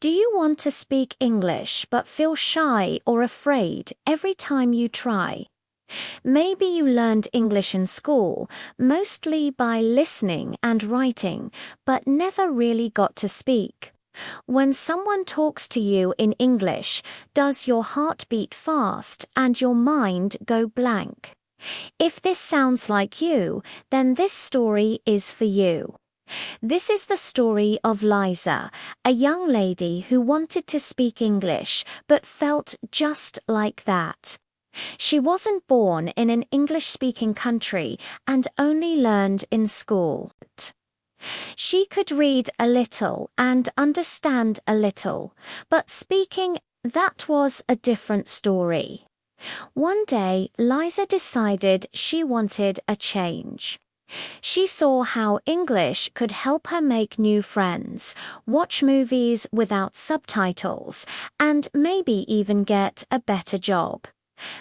Do you want to speak English but feel shy or afraid every time you try? Maybe you learned English in school, mostly by listening and writing, but never really got to speak. When someone talks to you in English, does your heart beat fast and your mind go blank? If this sounds like you, then this story is for you. This is the story of Liza, a young lady who wanted to speak English but felt just like that. She wasn't born in an English-speaking country and only learned in school. She could read a little and understand a little, but speaking, that was a different story. One day, Liza decided she wanted a change. She saw how English could help her make new friends, watch movies without subtitles, and maybe even get a better job.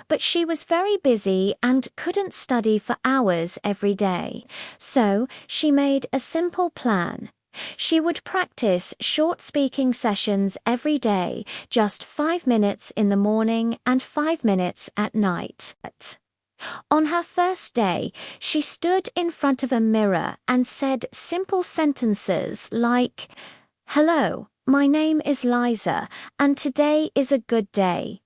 But she was very busy and couldn't study for hours every day, so she made a simple plan. She would practice short speaking sessions every day, just 5 minutes in the morning and 5 minutes at night. On her first day, she stood in front of a mirror and said simple sentences like, "Hello, my name is Liza, and today is a good day."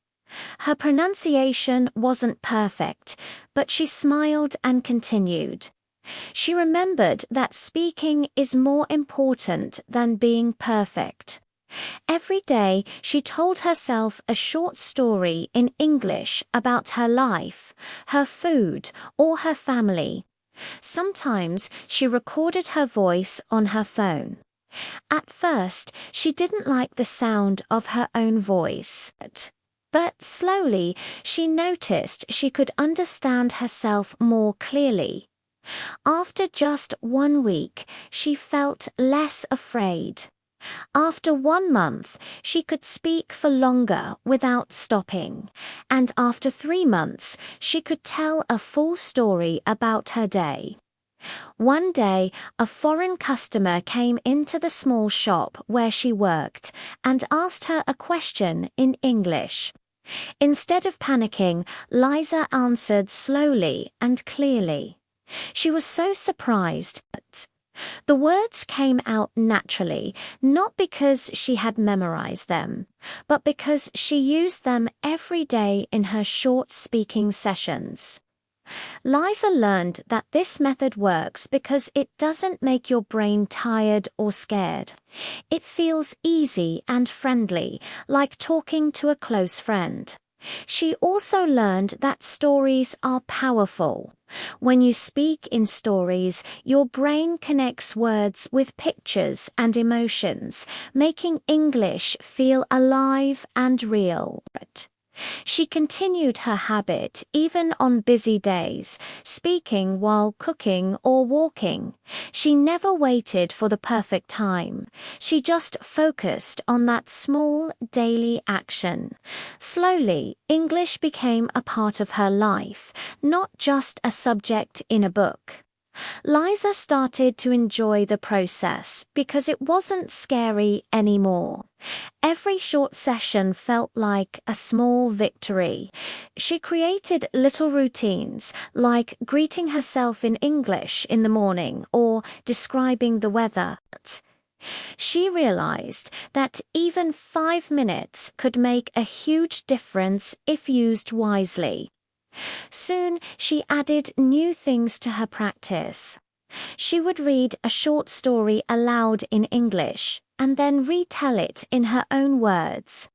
Her pronunciation wasn't perfect, but she smiled and continued. She remembered that speaking is more important than being perfect. Every day, she told herself a short story in English about her life, her food, or her family. Sometimes she recorded her voice on her phone. At first, she didn't like the sound of her own voice. But slowly, she noticed she could understand herself more clearly. After just 1 week, she felt less afraid. After 1 month, she could speak for longer without stopping. And after 3 months, she could tell a full story about her day. One day, a foreign customer came into the small shop where she worked and asked her a question in English. Instead of panicking, Liza answered slowly and clearly. She was so surprised. The words came out naturally, not because she had memorized them, but because she used them every day in her short speaking sessions. Liza learned that this method works because it doesn't make your brain tired or scared. It feels easy and friendly, like talking to a close friend. She also learned that stories are powerful. When you speak in stories, your brain connects words with pictures and emotions, making English feel alive and real. She continued her habit even on busy days, speaking while cooking or walking. She never waited for the perfect time. She just focused on that small daily action. Slowly, English became a part of her life, not just a subject in a book. Liza started to enjoy the process because it wasn't scary anymore. Every short session felt like a small victory. She created little routines, like greeting herself in English in the morning or describing the weather. She realized that even 5 minutes could make a huge difference if used wisely. Soon, she added new things to her practice. She would read a short story aloud in English and then retell it in her own words.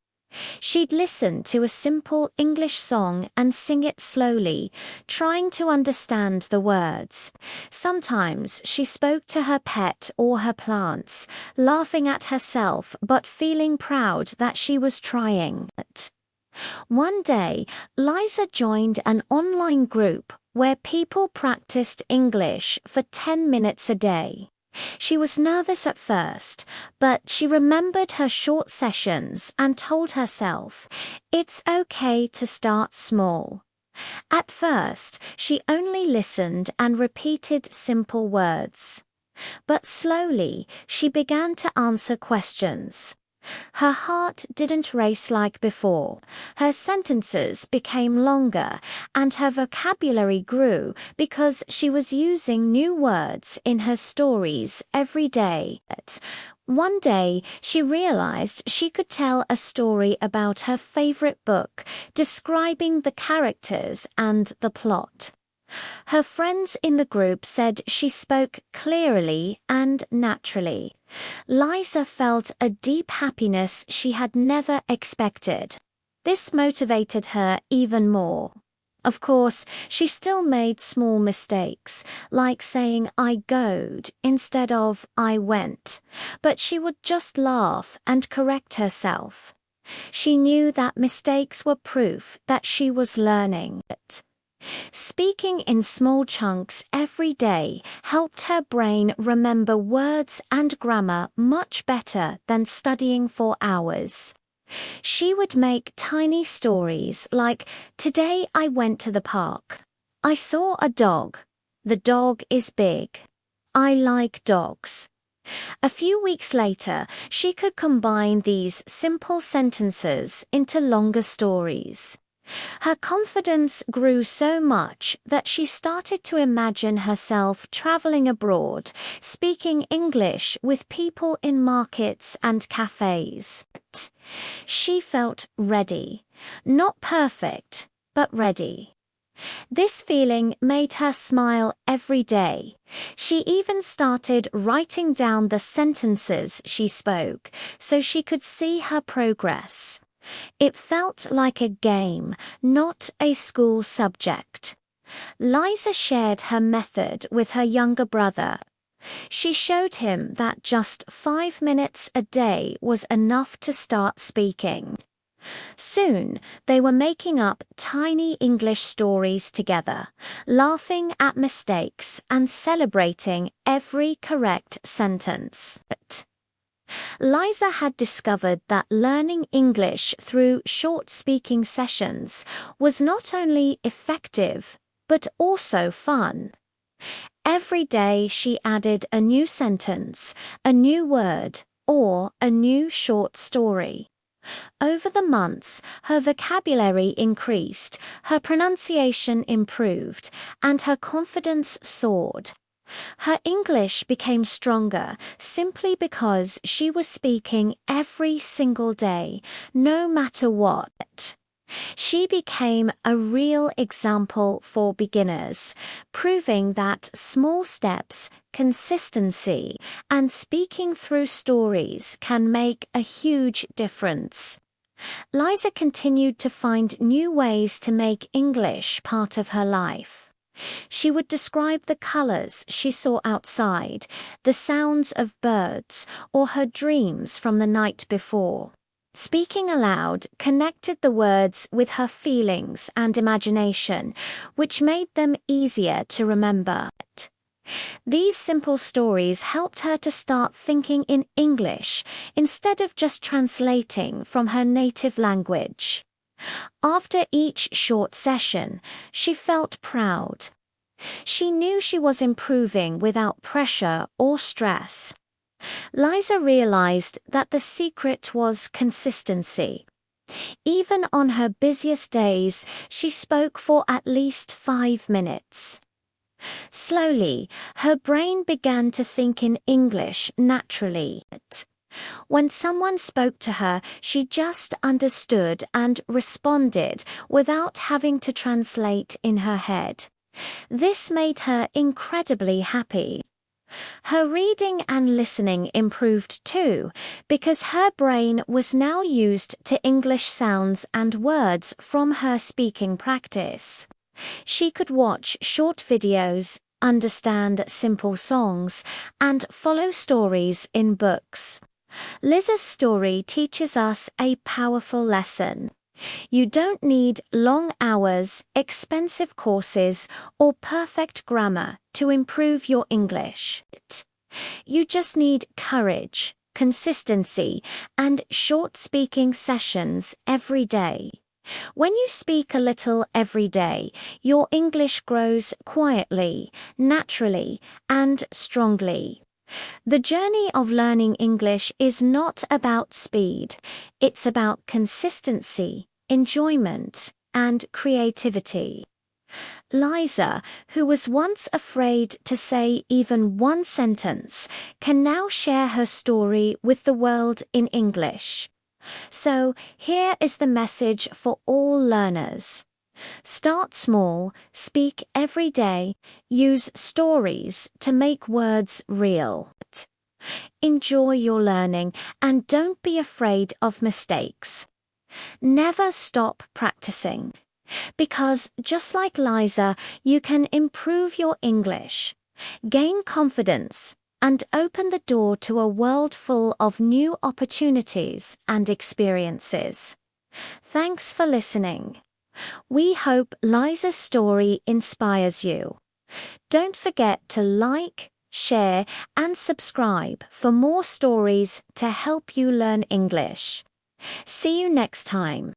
She'd listen to a simple English song and sing it slowly, trying to understand the words. Sometimes she spoke to her pet or her plants, laughing at herself but feeling proud that she was trying. One day, Liza joined an online group where people practiced English for 10 minutes a day. She was nervous at first, but she remembered her short sessions and told herself, it's okay to start small. At first, she only listened and repeated simple words. But slowly, she began to answer questions. Her heart didn't race like before. Her sentences became longer, and her vocabulary grew because she was using new words in her stories every day. One day, she realized she could tell a story about her favorite book, describing the characters and the plot. Her friends in the group said she spoke clearly and naturally. Liza felt a deep happiness she had never expected. This motivated her even more. Of course, she still made small mistakes, like saying "I goed" instead of "I went," but she would just laugh and correct herself. She knew that mistakes were proof that she was learning. Speaking in small chunks every day helped her brain remember words and grammar much better than studying for hours. She would make tiny stories like, "Today I went to the park. I saw a dog. The dog is big. I like dogs." A few weeks later, she could combine these simple sentences into longer stories. Her confidence grew so much that she started to imagine herself traveling abroad, speaking English with people in markets and cafes. She felt ready. Not perfect, but ready. This feeling made her smile every day. She even started writing down the sentences she spoke so she could see her progress. It felt like a game, not a school subject. Liza shared her method with her younger brother. She showed him that just 5 minutes a day was enough to start speaking. Soon, they were making up tiny English stories together, laughing at mistakes and celebrating every correct sentence. Liza had discovered that learning English through short speaking sessions was not only effective, but also fun. Every day she added a new sentence, a new word, or a new short story. Over the months, her vocabulary increased, her pronunciation improved, and her confidence soared. Her English became stronger simply because she was speaking every single day, no matter what. She became a real example for beginners, proving that small steps, consistency, and speaking through stories can make a huge difference. Liza continued to find new ways to make English part of her life. She would describe the colors she saw outside, the sounds of birds, or her dreams from the night before. Speaking aloud connected the words with her feelings and imagination, which made them easier to remember. These simple stories helped her to start thinking in English instead of just translating from her native language. After each short session, she felt proud. She knew she was improving without pressure or stress. Liza realized that the secret was consistency. Even on her busiest days, she spoke for at least 5 minutes. Slowly, her brain began to think in English naturally. When someone spoke to her, she just understood and responded without having to translate in her head. This made her incredibly happy. Her reading and listening improved too, because her brain was now used to English sounds and words from her speaking practice. She could watch short videos, understand simple songs, and follow stories in books. Liza's story teaches us a powerful lesson. You don't need long hours, expensive courses, or perfect grammar to improve your English. You just need courage, consistency, and short speaking sessions every day. When you speak a little every day, your English grows quietly, naturally, and strongly. The journey of learning English is not about speed, it's about consistency, enjoyment, and creativity. Liza, who was once afraid to say even one sentence, can now share her story with the world in English. So, here is the message for all learners. Start small, speak every day, use stories to make words real. Enjoy your learning and don't be afraid of mistakes. Never stop practicing. Because just like Liza, you can improve your English, gain confidence, and open the door to a world full of new opportunities and experiences. Thanks for listening. We hope Liza's story inspires you. Don't forget to like, share, and subscribe for more stories to help you learn English. See you next time.